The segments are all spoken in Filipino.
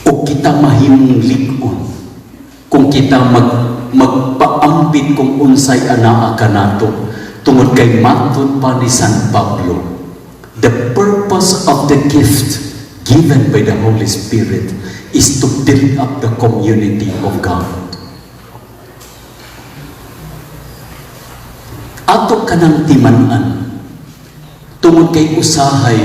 o kita mahimong lig-on kung kita magpaambit kung unsay anaa kanato tungod kay matod pa ni San Pablo, the purpose of the gift given by the Holy Spirit is to build up the community of God. Ato kanang timan-an tungod kay usahay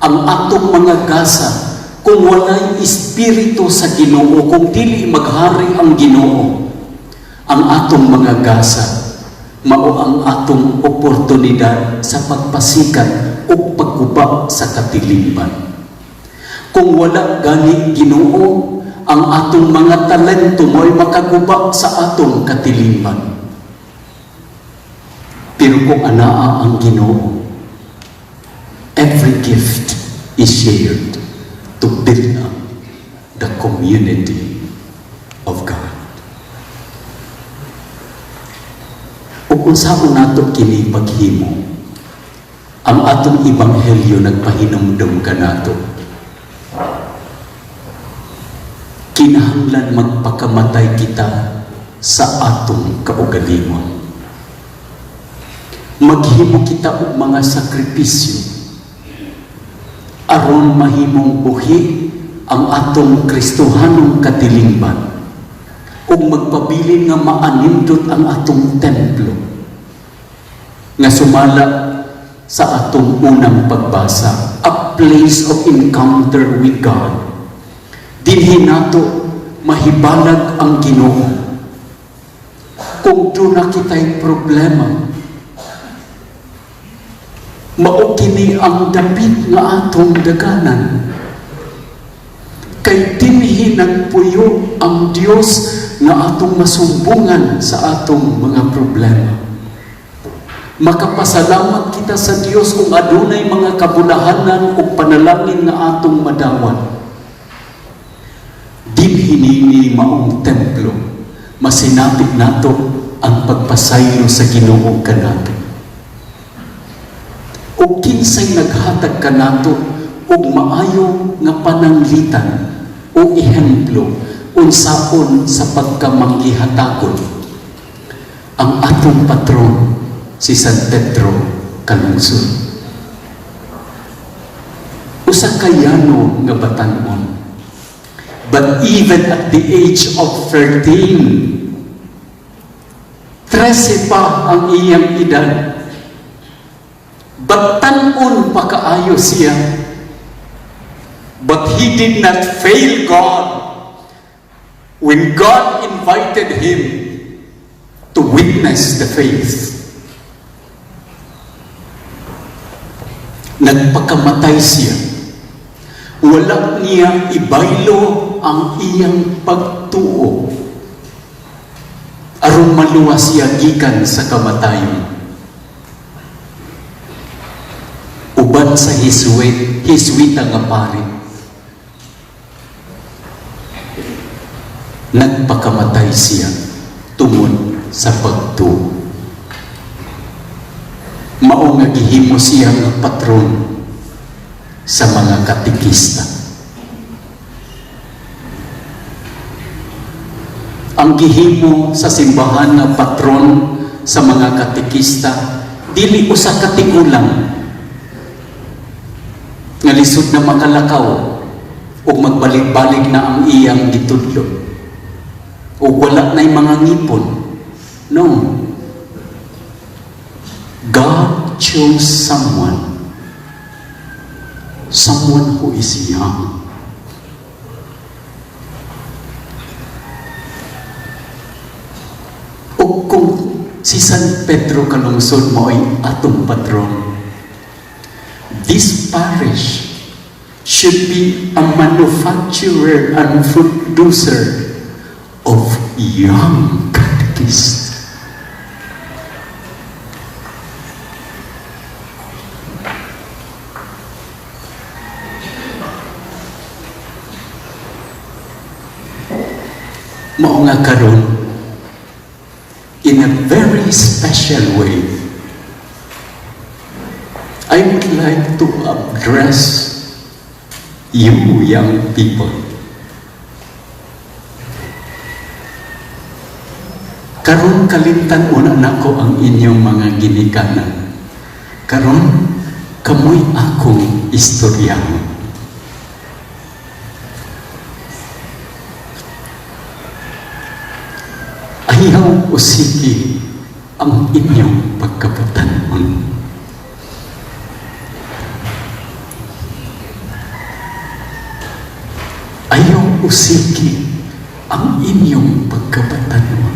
ang atong mga gasa kung walay espiritu sa Ginoo, kung dili maghari ang Ginoo, ang atong mga gasa mao ang atong oportunidad sa pagpasikat o pagguba sa katiliban. Kung wala gani Ginoo, ang atong mga talento mo'y makaguba sa atong katiliban. Pero kung anaa ang Ginoo, every gift is shared to build up the community of God. O kung saan nato kini paghimo, ang atong ebanghelyo nagpahinumdum kanato. Kinahanglan magpakamatay kita sa atong kaugalingon. Maghimo kita og mga sakripisyo aron mahimong buhi ang atong Kristohanong katilingban ug magpabilin nga maanindot ang atong templo nga sumala sa atong unang pagbasa, a place of encounter with God. Dinhi nato mahibalag ang Ginoo. Kung doon na kita'y problema, mao kini ang dapit nga atong daganan. Kay dinhi nagpuyo ang Dios nga atong masumbungan sa atong mga problema. Makapasalamat kita sa Dios kung adunay mga kabulahanan o panalangin nga atong madawat. Dinhi nini maong templo, masinapit nato ang pagpasaylo sa Ginoo kanato. O kinsay naghatag kanato og maayo nga pananglitan o ehemplo unsaon sa pagkamanggihatakon. Ang atong patron si San Pedro Calungsod. Usa kayano nga batan-on. But even at the age of 13, 13 pa ang iyang edad. Batan-on pa kaayo siya. But he did not fail God when God invited him to witness the faith. Nagpakamatay siya. Wala niya ibaylo ang iyang pagtuo aron maluwas siya gikan sa kamatayon. Uban sa Hiswita nga pari, nagpakamatay siya tungod sa pagtuo. Mao nga gihimo siya nga patron sa mga katikista. Ang gihimo sa simbahan nga patron sa mga katikista dili usa ka tigulang nga lisod na makalakaw o magbalik-balik na ang iyang gitudlo o wala na'y mga ngipon. No. God chose someone who is young. O kung si San Pedro Calungsod mo ay atong patron, this parish should be a manufacturer and producer of young catechists. Mao nga karon, in a very special way, I would like to address you young people Karon kalimtan una nako ang inyong mga ginikanan. Karon kamoy akong istoryahon. Ayaw usigi ang inyong pagkabatanon. Ayaw usigi ang inyong pagkabatanon.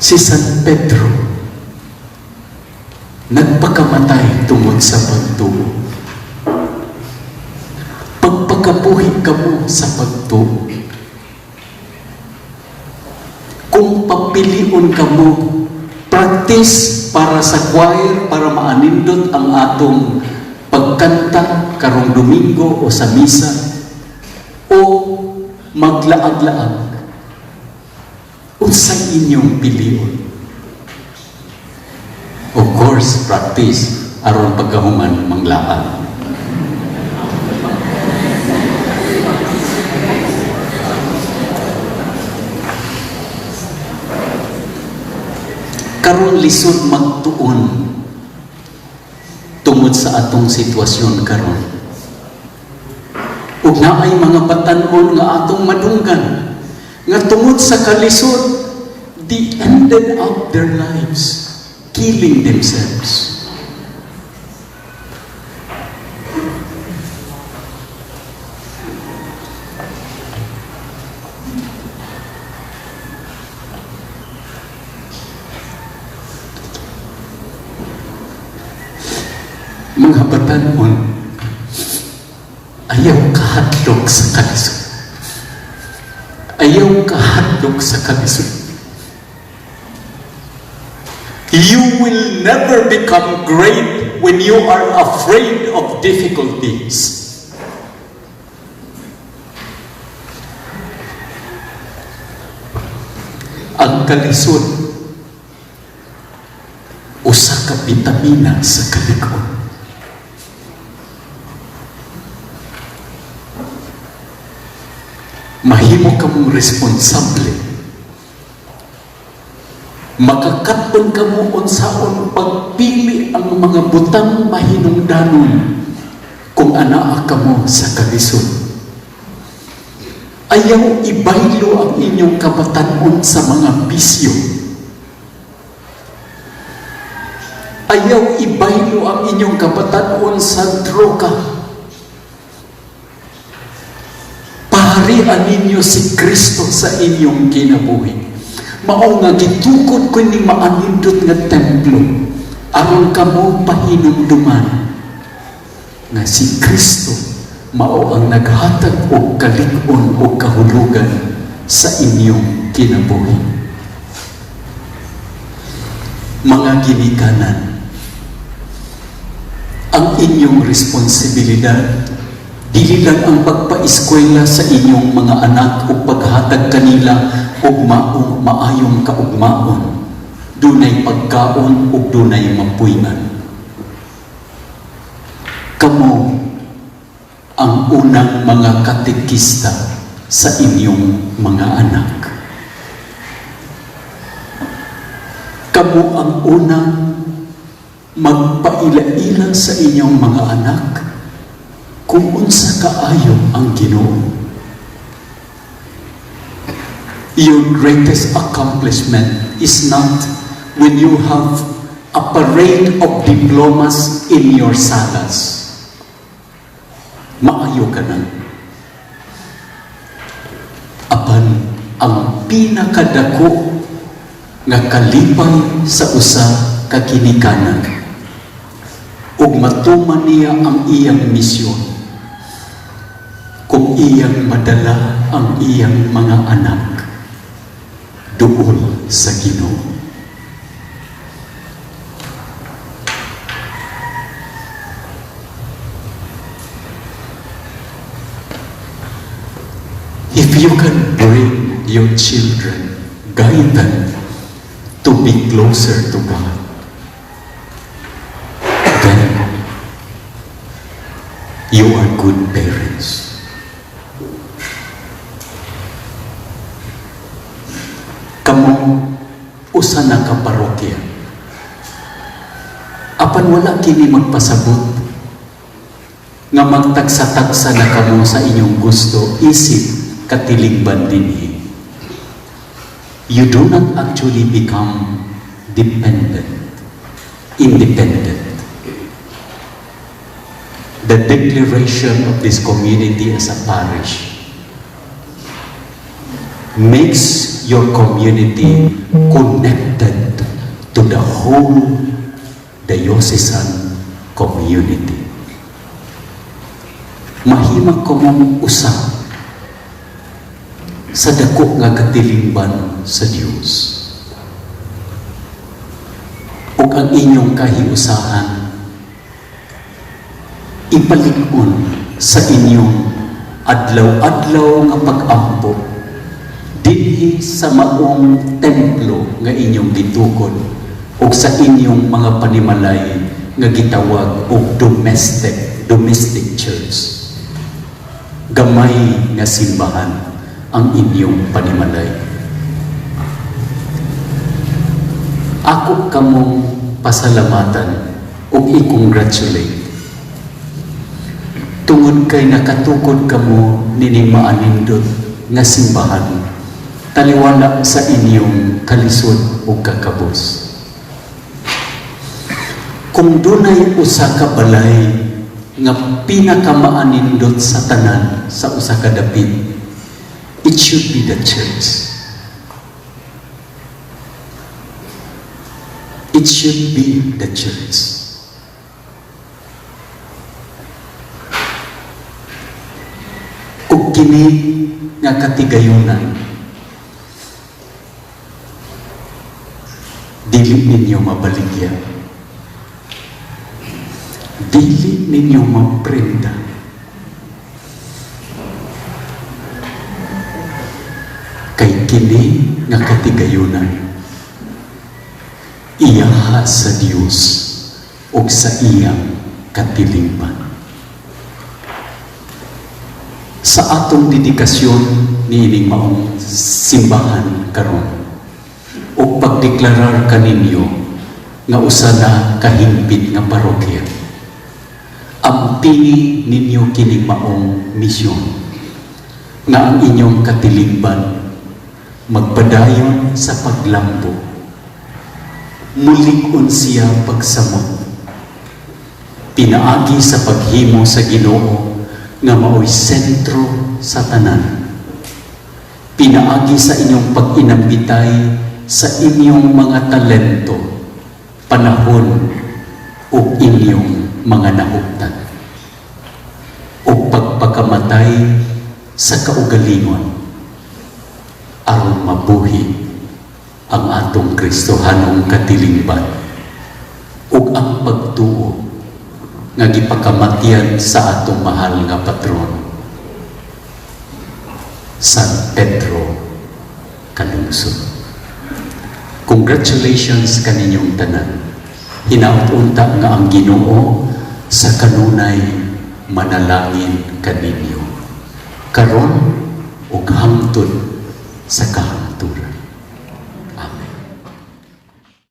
Si San Pedro nagpakamatay tungod sa pagtuo. Pagpakabuhi ka mo sa pagtuo. Kung papilion ka mo, practice para sa choir, para maanindot ang atong pagkanta karong Domingo o sa misa, o maglaag-laag, unsay inyong pilion. Of course, practice aron pagkahuman manglaag. Karon lisod magtuon tungod sa atong sitwasyon karon. Ug naay mga batan-on nga atong madunggan nga tungod sa kalisod, they ended up their lives killing themselves. Mga batan-on, ayaw kahadlok sa kalisod. Ayaw kahadlok sa kalisod. You will never become great when you are afraid of difficulties. Ang kalisod, usa ka bitamina sa kalig-on. Mahimo ka mong responsable. Makakaton ka mo unsaon pagpili ang mga butang mahinungdanon kung anaa ka mo sa kalisod. Ayaw ibaylo ang inyong kabatanon sa mga bisyo. Ayaw ibaylo ang inyong kabatanon sa droga. Paharian ninyo si Kristo sa inyong kinabuhi. Mao nga gitukod ko ni maanindot nga templo aron kamo pahinumduman nga si Kristo mao ang naghatag og kalig-on o kahulugan sa inyong kinabuhi. Mga ginikanan, ang inyong responsibilidad dili lang ang pagpaeskwela sa inyong mga anak o paghatag kanila og maayong kaugmaon, dunay pagkaon ug dunay mapuy-an. Kamo ang unang mga katekista sa inyong mga anak. Kamo ang unang magpaila-ila sa inyong mga anak kung unsa kaayo ang Ginoo. Your greatest accomplishment is not when you have a parade of diplomas in your salas. Maayo ka na. Apan ang pinakadako nga kalipay sa usa ka ginikanan ug matuman niya ang iyang misyon kung iyang madala ang iyang mga anak duol sa Ginoo. If you can bring your children, guide them to be closer to God, then you are good parents. na ka parokya. Apan wala kini magpasabot nga magtagsa-tagsa na kamo sa inyong gusto, isip, katilingban dinhi. You do not actually become independent. The declaration of this community as a parish makes your community connected to the whole diocesan community. Mahimag ko mong usap sa dako nga katilingban sa Dios. Ug ang inyong kahiusahan ipalig-on sa inyong adlaw-adlaw nga pag-ampo dinhi sa maong templo nga inyong gitukod ug sa inyong mga panimalay nga gitawag og domestic church. Gamay nga simbahan ang inyong panimalay. Ako kamong pasalamatan ug i-congratulate tungod kay nakatukod kamo nining maanindot nga simbahan taliwala sa inyong kalisod ug kakabus. Kung dunay usa ka balay nga pinakamaanindot sa tanan sa usa ka dapit, it should be the church. It should be the church. Ug kini nga katigayunan, dili ninyo mabaligya. Dili ninyo maprenda. Kay kini nga katigayunan, iyaha sa Dios ug sa iyang katilingban. Sa atong dedikasyon niining maong simbahan karon ug pagdeklarar kaninyo nga usa na kahimpit nga parokya, ampini ninyo kini maong misyon nga ang inyong katilingban magpadayon sa paglambo, mulig-on siya pagsamot, pinaagi sa paghimo sa Ginoo nga mao'y sentro sa tanan, pinaagi sa inyong pag-inambitay sa inyong mga talento, panahon o inyong mga nahugtan, o pagpakamatay sa kaugalingon aron mabuhi ang atong Kristohanong katilingban ug ang pagtuo nga gipakamatyan sa atong mahal nga patron, San Pedro Calungsod. Congratulations kaninyong tanan. Hinaut-unta nga ang Ginoo sa kanunay manalangin kaninyo karon ug hangtod sa kahapon.